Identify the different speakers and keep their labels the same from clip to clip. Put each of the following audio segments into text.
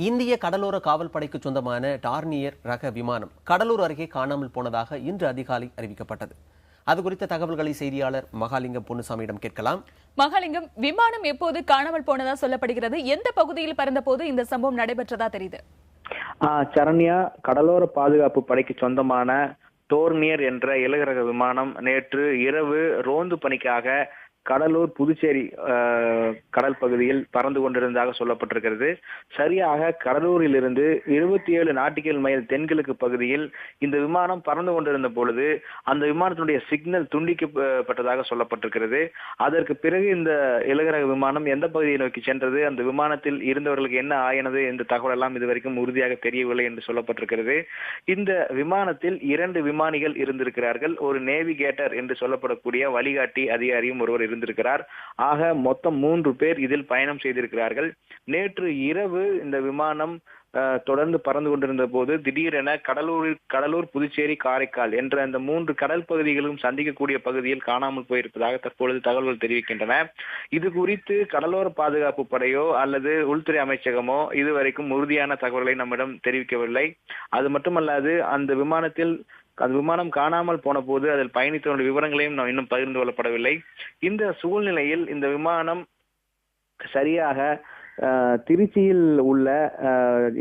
Speaker 1: இந்திய கடலோர காவல் படைக்கு சொந்தமான டார்னியர் ரக விமானம் கடலூர் அருகே காணாமல் போனதாக இன்று அதிகாலை அறிவிக்கப்பட்டது. அது குறித்த தகவல்களை செய்தியாளர் மகாலிங்கம் பொன்னுசாமியிடம் கேட்கலாம்.
Speaker 2: மகாலிங்கம், விமானம் எப்போது காணாமல் போனதா சொல்லப்படுகிறது? எந்த பகுதியில் பறந்த போது இந்த சம்பவம் நடைபெற்றதா தெரியுது?
Speaker 3: சரண்யா, கடலோர பாதுகாப்பு படைக்கு சொந்தமான டோர்னியர் என்ற இலகுரக விமானம் நேற்று இரவு ரோந்து பணிக்காக கடலூர் புதுச்சேரி கடல் பகுதியில் பறந்து கொண்டிருந்ததாக சொல்லப்பட்டிருக்கிறது. சரியாக கடலூரில் இருந்து 27 நாட்டிக்கல் மைல் தென்கிழக்கு பகுதியில் இந்த விமானம் பறந்து கொண்டிருந்த பொழுது அந்த விமானத்தினுடைய சிக்னல் துண்டிக்கப்பட்டதாக சொல்லப்பட்டிருக்கிறது. அதற்கு பிறகு இந்த இலகுரக விமானம் எந்த பகுதியை நோக்கி சென்றது, அந்த விமானத்தில் இருந்தவர்களுக்கு என்ன ஆயினது என்ற தகவல் எல்லாம் இதுவரைக்கும் உறுதியாக தெரியவில்லை என்று சொல்லப்பட்டிருக்கிறது. இந்த விமானத்தில் 2 விமானிகள் இருந்திருக்கிறார்கள். ஒரு நேவிகேட்டர் என்று சொல்லப்படக்கூடிய வழிகாட்டி அதிகாரியும் ஒருவர் இருந்திருக்கிறார். ஆக மொத்தம் 3 பேர் இதில் பயணம் செய்திருக்கிறார்கள். நேற்று இரவு இந்த விமானம் தொடர்ந்து பறந்து கொண்டிருந்த போது திடீரென கடலூர் புதுச்சேரி காரைக்கால் என்ற அந்த 3 கடல் பகுதிகளும் சந்திக்கக்கூடிய பகுதியில் காணாமல் போயிருப்பதாக தற்பொழுது தகவல்கள் தெரிவிக்கின்றன. இது குறித்து கடலோர பாதுகாப்பு படையோ அல்லது உள்துறை அமைச்சகமோ இதுவரைக்கும் உறுதியான தகவல்களை நம்மிடம் தெரிவிக்கவில்லை. அது மட்டுமல்லாது அந்த விமானம் காணாமல் போன போது அதில் பயணித்தவருடைய விவரங்களையும் நாம் இன்னும் பகிர்ந்து கொள்ளப்படவில்லை. இந்த சூழ்நிலையில் இந்த விமானம் சரியாக திருச்சியில் உள்ள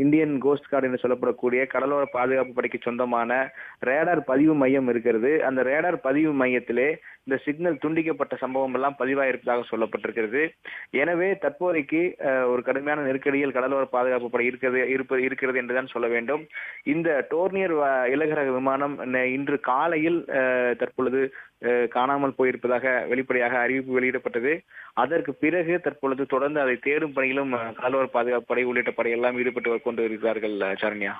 Speaker 3: இந்தியன் கோஸ்ட் கார்டு என்று சொல்லப்படக்கூடிய கடலோர பாதுகாப்பு படைக்கு சொந்தமான ரேடார் பதிவு மையம் இருக்கிறது. அந்த ரேடார் பதிவு மையத்திலே இந்த சிக்னல் துண்டிக்கப்பட்ட சம்பவம் எல்லாம் பதிவாயிருப்பதாக சொல்லப்பட்டிருக்கிறது. எனவே தற்போதைக்கு ஒரு கடுமையான நெருக்கடியில் கடலோர பாதுகாப்பு படை இருக்கிறது என்றுதான் சொல்ல வேண்டும். இந்த டோர்னியர் இலகுரக விமானம் இன்று காலையில் தற்பொழுது காணாமல் போயிருப்பதாக வெளிப்படையாக அறிவிப்பு வெளியிடப்பட்டது. அதற்கு பிறகு தற்பொழுது தொடர்ந்து அதை தேடும் பணியிலும் கடலோர பாதுகாப்பு படை உள்ளிட்ட படையெல்லாம் ஈடுபட்டு கொண்டு இருக்கிறார்கள். சரண்யா,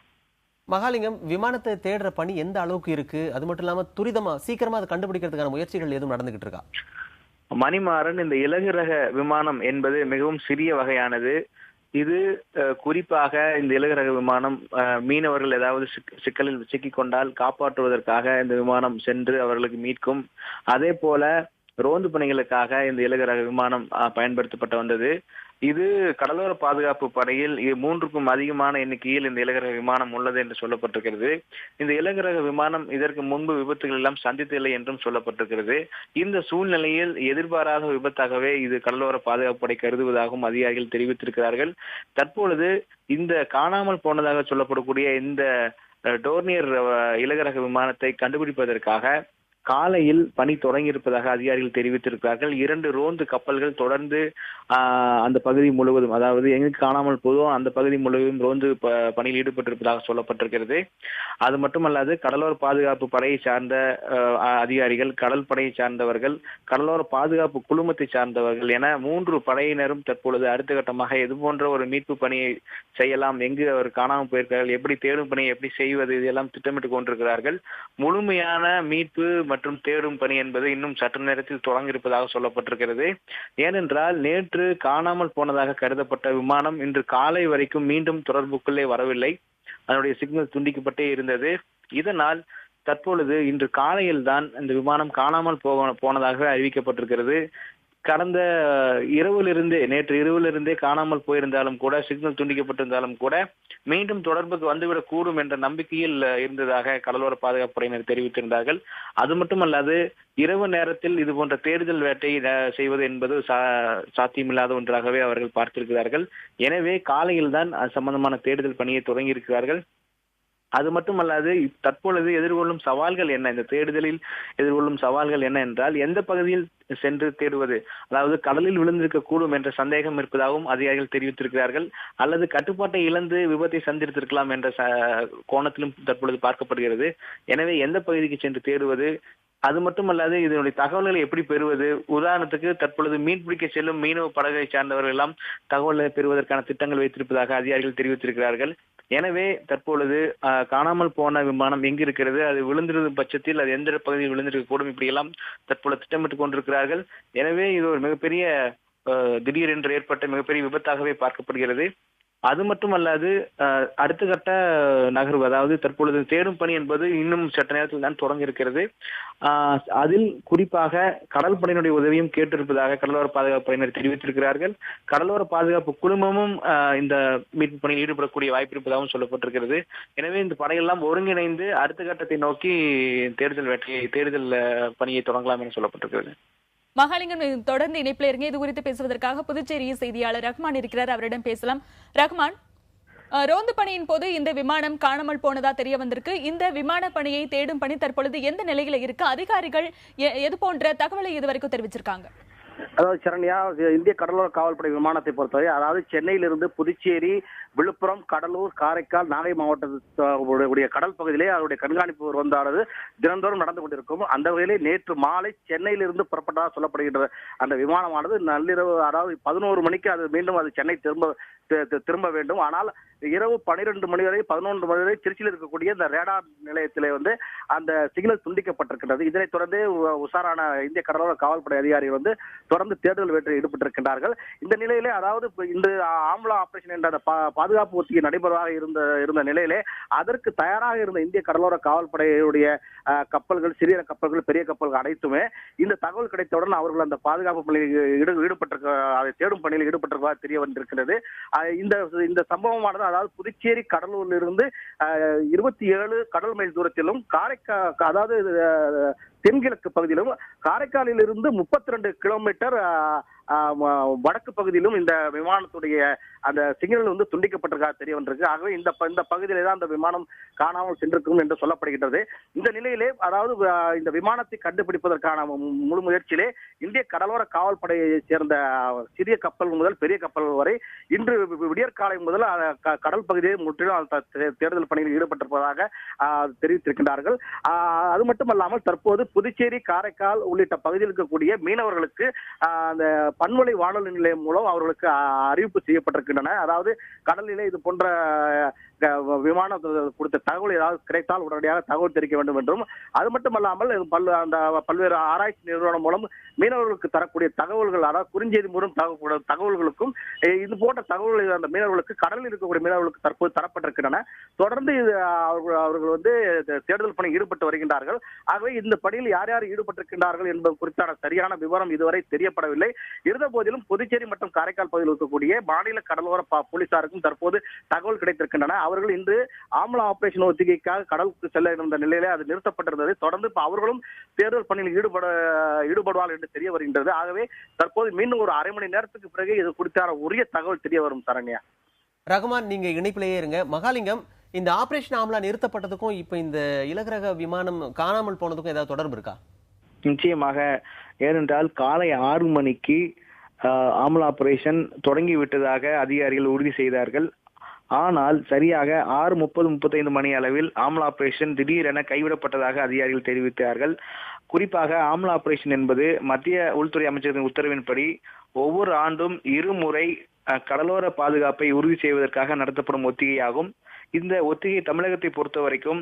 Speaker 1: மகாலிங்கம், விமானத்தை தேடுற பணி எந்த அளவுக்கு இருக்கு? அது மட்டும் இல்லாம சீக்கிரமா அதை கண்டுபிடிக்கிறதுக்கான முயற்சிகள் எதுவும் நடந்துகிட்டு இருக்கா?
Speaker 3: மணிமாறன், இந்த இலகுரக விமானம் என்பது மிகவும் சிறிய வகையானது. இது குறிப்பாக இந்த இலகுரக விமானம் மீனவர்கள் ஏதாவது சிக்கலில் சிக்கிக்கொண்டால் காப்பாற்றுவதற்காக இந்த விமானம் சென்று அவர்களுக்கு மீட்கும். அதே போல ரோந்து பணிகளுக்காக இந்த இலகுரக விமானம் பயன்படுத்தப்பட்டு வந்தது. இது கடலோர பாதுகாப்பு படையில் 3க்கும் அதிகமான எண்ணிக்கையில் இந்த இலகுரக விமானம் உள்ளது என்று சொல்லப்பட்டிருக்கிறது. இந்த இலகுரக விமானம் இதற்கு முன்பு விபத்துகள் எல்லாம் சந்தித்தில்லை என்றும் சொல்லப்பட்டிருக்கிறது. இந்த சூழ்நிலையில் எதிர்பாராத விபத்தாகவே இது கடலோர பாதுகாப்பு படை கருதுவதாகவும் அதிகாரிகள் தெரிவித்திருக்கிறார்கள். தற்பொழுது இந்த காணாமல் போனதாக சொல்லப்படக்கூடிய இந்த டோர்னியர் இலகுரக விமானத்தை கண்டுபிடிப்பதற்காக காலையில் பணி தொடங்கியிருப்பதாக அதிகாரிகள் தெரிவித்திருக்கிறார்கள். 2 ரோந்து கப்பல்கள் தொடர்ந்து அந்த பகுதி முழுவதும், அதாவது எங்கு காணாமல் போதோ அந்த பகுதி முழுவதும் ரோந்து பணியில் ஈடுபட்டிருப்பதாக சொல்லப்பட்டிருக்கிறது. அது மட்டுமல்லாது கடலோர பாதுகாப்பு படையை சார்ந்த அதிகாரிகள், கடல் படையை சார்ந்தவர்கள், கடலோர பாதுகாப்பு குழுமத்தை சார்ந்தவர்கள் என 3 படையினரும் தற்பொழுது அடுத்த கட்டமாக இது போன்ற ஒரு மீட்பு பணியை செய்யலாம், எங்கு அவர் காணாமல் போயிருக்கிறார்கள், எப்படி தேடும் பணியை எப்படி செய்வது, இதெல்லாம் திட்டமிட்டு கொண்டிருக்கிறார்கள். முழுமையான மீட்பு மற்றும் தேடும் பணி என்பது இன்னும் சற்று நேரத்தில் தொடங்கியிருப்பதாக சொல்லப்பட்டிருக்கிறது. ஏனென்றால் நேற்று காணாமல் போனதாக கருதப்பட்ட விமானம் இன்று காலை வரைக்கும் மீண்டும் தொடர்புக்குள்ளே வரவில்லை. அதனுடைய சிக்னல் துண்டிக்கப்பட்டே இருந்தது. இதனால் தற்பொழுது இன்று காலையில் தான் இந்த விமானம் காணாமல் போனதாக அறிவிக்கப்பட்டிருக்கிறது. கடந்த நேற்று இரவிலிருந்தே காணாமல் போயிருந்தாலும் கூட, சிக்னல் துண்டிக்கப்பட்டிருந்தாலும் கூட மீண்டும் தொடர்புக்கு வந்துவிடக் கூடும் என்ற நம்பிக்கையில் இருந்ததாக கடலோர பாதுகாப்பு படையினர் தெரிவித்திருந்தார்கள். அது மட்டுமல்லாது இரவு நேரத்தில் இது போன்ற தேடுதல் வேட்டை செய்வது என்பது சாத்தியமில்லாத ஒன்றாகவே அவர்கள் பார்த்திருக்கிறார்கள். எனவே காலையில் தான் அது சம்பந்தமான தேடுதல் பணியை தொடங்கியிருக்கிறார்கள். அது மட்டுமல்லாது தற்பொழுது எதிர்கொள்ளும் சவால்கள் என்ன, இந்த தேடுதலில் எதிர்கொள்ளும் சவால்கள் என்ன என்றால், எந்த பகுதியில் சென்று தேடுவது, அதாவது கடலில் விழுந்திருக்க கூடும் என்ற சந்தேகம் இருப்பதாகவும் அதிகாரிகள் தெரிவித்திருக்கிறார்கள். அல்லது கட்டுப்பாட்டை இழந்து விபத்தை சந்தித்திருக்கலாம் என்ற கோணத்திலும் தற்பொழுது பார்க்கப்படுகிறது. எனவே எந்த பகுதிக்கு சென்று தேடுவது, அது மட்டுமல்லாது இதனுடைய தகவல்களை எப்படி பெறுவது, உதாரணத்துக்கு தற்பொழுது மீன்பிடிக்க செல்லும் மீனவ படகை சார்ந்தவர்கள் எல்லாம் தகவல்களை பெறுவதற்கான திட்டங்கள் வைத்திருப்பதாக அதிகாரிகள் தெரிவித்திருக்கிறார்கள். எனவே தற்பொழுது காணாமல் போன விமானம் எங்கு இருக்கிறது, அது விழுந்திருக்கும் பட்சத்தில் அது எந்த பகுதியில் விழுந்திருக்க கூடும், இப்படியெல்லாம் தற்பொழுது திட்டமிட்டுக் கொண்டிருக்கிறார்கள். எனவே இது ஒரு மிகப்பெரிய திடீரென்று ஏற்பட்ட மிகப்பெரிய விபத்தாகவே பார்க்கப்படுகிறது. அது மட்டுமல்லாது அடுத்த கட்ட நகர்வு, அதாவது தற்பொழுது தேடும் பணி என்பது இன்னும் சற்று நேரத்தில் தான் தொடங்க இருக்கிறது. அதில் குறிப்பாக கடல் படையினுடைய உதவியும் கேட்டிருப்பதாக கடலோர பாதுகாப்பு படையினர் தெரிவித்திருக்கிறார்கள். கடலோர பாதுகாப்பு குழுமமும் இந்த மீட்பு பணியில் ஈடுபடக்கூடிய வாய்ப்பு இருப்பதாகவும் சொல்லப்பட்டிருக்கிறது. எனவே இந்த படையெல்லாம் ஒருங்கிணைந்து அடுத்த கட்டத்தை நோக்கி தேடுதல் பணியை தொடங்கலாம் என சொல்லப்பட்டிருக்கிறது.
Speaker 2: மகாலிங்கம் தொடர்ந்து இணைப்பில் இருங்க. இது குறித்து பேசுவதற்காக புதுச்சேரி செய்தியாளர் ரஹ்மான் இருக்கிறார், அவரிடம் பேசலாம். ரஹ்மான், ரோந்து பணியின் போது இந்த விமானம் காணாமல் போனதா தெரிய வந்திருக்கு. இந்த விமான பணியை தேடும் பணி தற்பொழுது எந்த நிலையில இருக்கு? அதிகாரிகள் எது போன்ற தகவலை இதுவரைக்கும் தெரிவிச்சிருக்காங்க?
Speaker 4: அதாவது சரண்யா, இந்திய கடலோர காவல்படை விமானத்தை பொறுத்தவரை, அதாவது சென்னையிலிருந்து புதுச்சேரி, விழுப்புரம், கடலூர், காரைக்கால், நாகை மாவட்டத்துடைய கடல் பகுதியிலே அவருடைய கண்காணிப்பு வந்தானது தினந்தோறும் நடந்து கொண்டிருக்கும். அந்த வகையிலே நேற்று மாலை சென்னையிலிருந்து புறப்பட்டதாக சொல்லப்படுகின்ற அந்த விமானமானது நள்ளிரவு, அதாவது 11 மணிக்கு அது மீண்டும் அது சென்னை திரும்ப வேண்டும். ஆனால் இரவு 12 மணி வரை 11 மணி வரை திருச்சியில் இருக்கக்கூடிய இந்த ரேடார் நிலையத்திலே அந்த சிக்னல் துண்டிக்கப்பட்டிருக்கின்றது. இதனைத் தொடர்ந்து உஷாரான இந்திய கடலோர காவல்படை அதிகாரிகள் தொடர்ந்து தேடுதல் வேட்டையில் ஈடுபட்டிருக்கின்றார்கள். இந்த நிலையிலே, அதாவது இந்த ஆம்லா ஆபரேஷன் என்ற அந்த பாதுகாப்பு ஒத்திகை நடைபெறுவதாக இருந்த நிலையிலே அதற்கு தயாராக இருந்த இந்திய கடலோர காவல்படையுடைய கப்பல்கள், சிறிய கப்பல்கள், பெரிய கப்பல்கள் அனைத்துமே இந்த தகவல் கிடைத்தவுடன் அவர்கள் அந்த பாதுகாப்பு பணியில் அதை தேடும் பணியில் ஈடுபட்டிருப்பதாக தெரிய வந்திருக்கிறது. இந்த சம்பவமானது, அதாவது புதுச்சேரி கடலூரில் இருந்து 27 கடல் மைல் தூரத்திலும், அதாவது தென்கிழக்கு பகுதியிலும், காரைக்காலில் இருந்து 32 கிலோமீட்டர் வடக்கு பகுதியிலும் இந்த விமானத்துடைய அந்த சிக்னல் துண்டிக்கப்பட்டிருக்கா தெரிய வந்திருக்கு. ஆகவே இந்த பகுதியிலே தான் அந்த விமானம் காணாமல் சென்றிருக்கும் என்று சொல்லப்படுகின்றது. இந்த நிலையிலே, அதாவது இந்த விமானத்தை கண்டுபிடிப்பதற்கான முழு முயற்சியிலே இந்திய கடலோர காவல்படையை சேர்ந்த சிறிய கப்பல் முதல் பெரிய கப்பல் வரை இன்று விடியற்காலை முதல் கடல் பகுதியை முற்றிலும் தேடுதல் பணியில் ஈடுபட்டிருப்பதாக தெரிவித்திருக்கின்றார்கள். அது மட்டுமல்லாமல் தற்போது புதுச்சேரி, காரைக்கால் உள்ளிட்ட பகுதியில் இருக்கக்கூடிய மீனவர்களுக்கு அந்த பன்மொழி வானொலி நிலையம் மூலம் அவர்களுக்கு அறிவிப்பு செய்யப்பட்டிருக்கின்றன. அதாவது கடலிலே இது போன்ற விமானம் கொடுத்த தகவல் ஏதாவது கிடைத்தால் உடனடியாக தகவல் தெரிவிக்க வேண்டும் என்றும், அது மட்டுமல்லாமல் பல்வேறு ஆராய்ச்சி நிறுவனம் மூலம் மீனவர்களுக்கு தரக்கூடிய தகவல்கள், அதாவது குறுஞ்செய்தி மூலம் தகவல்களுக்கும் இது போன்ற தகவல்கள் அந்த மீனவர்களுக்கு, கடலில் இருக்கக்கூடிய மீனவர்களுக்கு தற்போது தரப்பட்டிருக்கின்றன. தொடர்ந்து அவர்கள் தேடுதல் பணி ஈடுபட்டு வருகின்றார்கள். ஆகவே இந்த பணியில் யார் யார் ஈடுபட்டிருக்கின்றார்கள் என்பது குறித்தான சரியான விவரம் இதுவரை தெரியப்படவில்லை. இருந்த போதிலும் புதுச்சேரி மற்றும் காரைக்கால் பகுதியில் இருக்கக்கூடிய மாநில கடலோர போலீசாருக்கும் தற்போது தகவல் கிடைத்திருக்கின்றன. அவர்கள் இன்று ஆம்லா ஆபரேஷன் ஒத்திகைக்காக கடலுக்கு செல்ல இருந்த நிலையிலே அது நிறுத்தப்பட்டிருந்தது. தொடர்ந்து அவர்களும் தேடுதல் பணியில் ஈடுபடுவார்கள் என்று தெரிய வருகின்றது. ஆகவே தற்போது மீண்டும் ஒரு அரை மணி நேரத்துக்கு பிறகு இது குறித்தான உரிய தகவல் தெரிய வரும். சரண்யா,
Speaker 1: ரகுமான், நீங்க இணைப்பிலேயே இருங்க. மகாலிங்கம், இந்த ஆபரேஷன் ஆம்லா நிறுத்தப்பட்டதுக்கும் இப்ப இந்த இலகுரக விமானம் காணாமல் போனதுக்கும் ஏதாவது தொடர்பு இருக்கா?
Speaker 3: நிச்சயமாக. ஏனென்றால் காலை 6 மணிக்கு ஆம்லா ஆபரேஷன் தொடங்கி விட்டதாக அதிகாரிகள் உறுதி செய்தார்கள். ஆனால் சரியாக 6:30-35 மணி அளவில் ஆம்லா ஆபரேஷன் திடீரென கைவிடப்பட்டதாக அதிகாரிகள் தெரிவித்தார்கள். குறிப்பாக ஆம்லா ஆபரேஷன் என்பது மத்திய உள்துறை அமைச்சகத்தின் உத்தரவின்படி ஒவ்வொரு ஆண்டும் 2 முறை கடலோர பாதுகாப்பை உறுதி செய்வதற்காக நடத்தப்படும் ஒத்திகையாகும். இந்த ஒத்திகை தமிழகத்தை பொறுத்த வரைக்கும்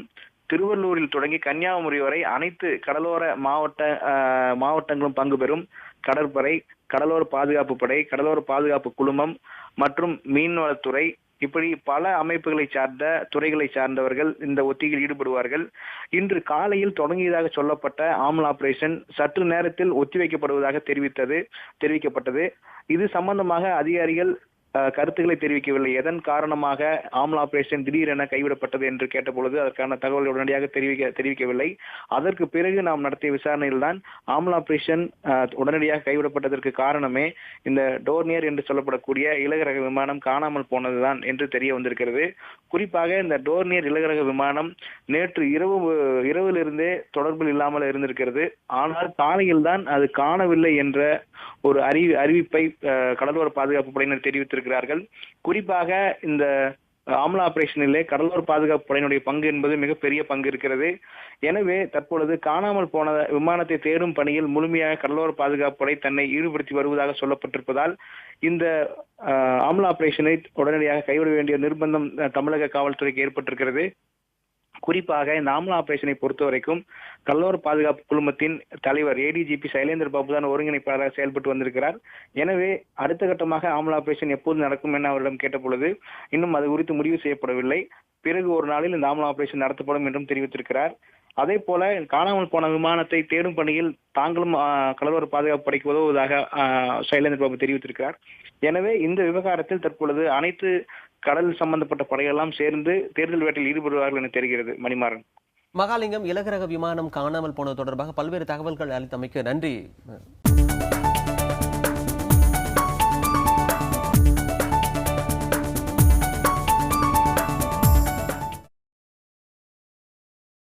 Speaker 3: திருவள்ளூரில் தொடங்கி கன்னியாகுமரி வரை அனைத்து கடலோர மாவட்டங்களும் பங்கு பெறும். கடற்படை, கடலோர பாதுகாப்பு படை, கடலோர பாதுகாப்பு குழுமம் மற்றும் மீன்வளத்துறை, இப்படி பல அமைப்புகளை சார்ந்த துறைகளை சார்ந்தவர்கள் இந்த ஒத்திகையில் ஈடுபடுவார்கள். இன்று காலையில் தொடங்கியதாக சொல்லப்பட்ட ஆம்லா ஆபரேஷன் சற்று நேரத்தில் ஒத்திவைக்கப்படுவதாக தெரிவிக்கப்பட்டது. இது சம்பந்தமாக அதிகாரிகள் கருத்துக்களை தெரிவிக்கவில்லை. எதன் காரணமாக ஆம்லா ஆபரேஷன் திடீரென கைவிடப்பட்டது என்று கேட்டபொழுது அதற்கான தகவல் உடனடியாக தெரிவிக்கவில்லை. அதற்கு பிறகு நாம் நடத்திய விசாரணையில் தான் ஆம்லா ஆபரேஷன் உடனடியாக கைவிடப்பட்டதற்கு காரணமே இந்த டோர்னியர் என்று சொல்லப்படக்கூடிய இலகுரக விமானம் காணாமல் போனதுதான் என்று தெரிய வந்திருக்கிறது. குறிப்பாக இந்த டோர்னியர் இலகுரக விமானம் நேற்று இரவிலிருந்தே தொடர்பில் இல்லாமல் இருந்திருக்கிறது. ஆனால் காலையில் தான் அது காணவில்லை என்ற ஒரு அறிவிப்பை கடலோர பாதுகாப்பு படையினர் தெரிவித்திருக்கிறார்கள். குறிப்பாக இந்த ஆம்லா ஆபரேஷனிலே கடலோர பாதுகாப்பு படையினுடைய பங்கு என்பது மிகப்பெரிய பங்கு இருக்கிறது. எனவே தற்பொழுது காணாமல் போன விமானத்தை தேடும் பணியில் முழுமையாக கடலோர பாதுகாப்பு படை தன்னை ஈடுபடுத்தி வருவதாக சொல்லப்பட்டிருப்பதால் இந்த ஆம்லா ஆபரேஷனை உடனடியாக கைவிட வேண்டிய நிர்பந்தம் தமிழக காவல்துறைக்கு ஏற்பட்டிருக்கிறது. குறிப்பாக இந்த ஆம்லா ஆபரேஷனை பொறுத்த வரைக்கும் கடலோர பாதுகாப்பு குழுமத்தின் தலைவர் ADGP சைலேந்திர பாபு தான் ஒருங்கிணைப்பாளராக செயல்பட்டு வந்திருக்கிறார். எனவே அடுத்த கட்டமாக ஆம்லா ஆபரேஷன் எப்போது நடக்கும் என அவரிடம் கேட்ட பொழுது இன்னும் அது குறித்து முடிவு செய்யப்படவில்லை. பிறகு ஒரு நாளில் இந்த ஆம்லா ஆபரேஷன் நடத்தப்படும் என்றும் தெரிவித்திருக்கிறார். அதே போல காணாமல் போன விமானத்தை தேடும் பணியில் தாங்களும் கடலோர பாதுகாப்பு படைக்கு உதவுவதாக சைலேந்திர பாபு தெரிவித்திருக்கிறார். எனவே இந்த விவகாரத்தில் தற்பொழுது அனைத்து கடல் சம்பந்தப்பட்ட படையெல்லாம் சேர்ந்து தேடுதல் வேட்டையில் ஈடுபடுவார்கள் என தெரிகிறது. மணிமாறன்.
Speaker 1: மகாலிங்கம், இலகுரக விமானம் காணாமல் போனது தொடர்பாக பல்வேறு தகவல்கள் அளித்தமைக்கு நன்றி.